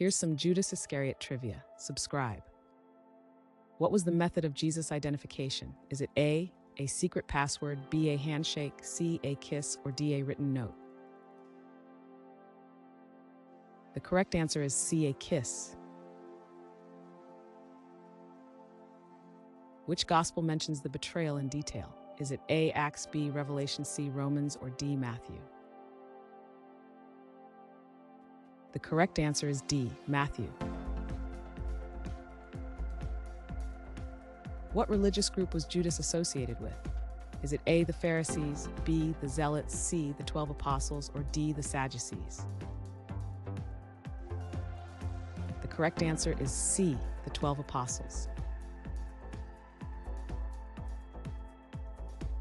Here's some Judas Iscariot trivia. Subscribe. What was the method of Jesus' identification? Is it A, a secret password, B, a handshake, C, a kiss, or D, a written note? The correct answer is C, a kiss. Which gospel mentions the betrayal in detail? Is it A, Acts, B, Revelation, C, Romans, or D, Matthew? The correct answer is D, Matthew. What religious group was Judas associated with? Is it A, the Pharisees, B, the Zealots, C, the 12 Apostles, or D, the Sadducees? The correct answer is C, the 12 Apostles.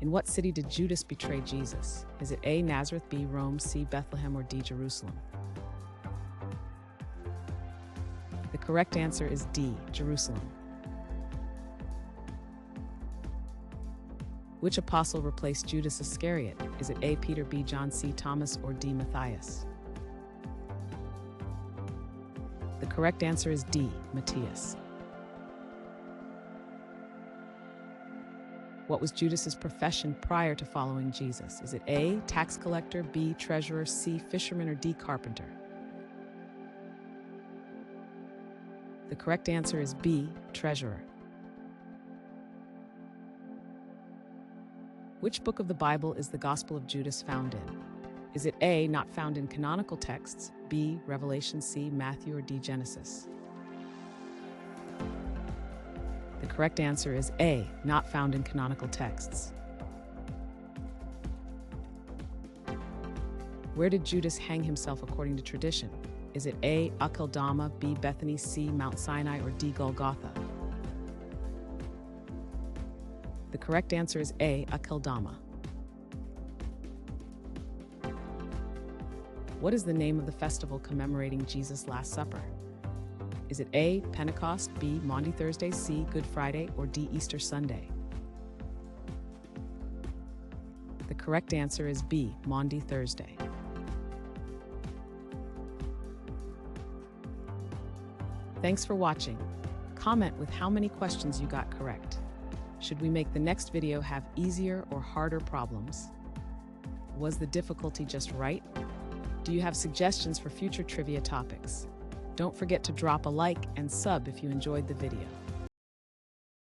In what city did Judas betray Jesus? Is it A, Nazareth, B, Rome, C, Bethlehem, or D, Jerusalem? The correct answer is D, Jerusalem. Which apostle replaced Judas Iscariot? Is it A, Peter, B, John, C, Thomas, or D, Matthias? The correct answer is D, Matthias. What was Judas's profession prior to following Jesus? Is it A, tax collector, B, treasurer, C, fisherman, or D, carpenter? The correct answer is B, treasurer. Which book of the Bible is the Gospel of Judas found in? Is it A, not found in canonical texts, B, Revelation, C, Matthew, or D, Genesis? The correct answer is A, not found in canonical texts. Where did Judas hang himself according to tradition? Is it A, Akeldama, B, Bethany, C, Mount Sinai, or D, Golgotha? The correct answer is A, Akeldama. What is the name of the festival commemorating Jesus' Last Supper? Is it A, Pentecost, B, Maundy Thursday, C, Good Friday, or D, Easter Sunday? The correct answer is B, Maundy Thursday. Thanks for watching. Comment with how many questions you got correct. Should we make the next video have easier or harder problems? Was the difficulty just right? Do you have suggestions for future trivia topics? Don't forget to drop a like and sub if you enjoyed the video.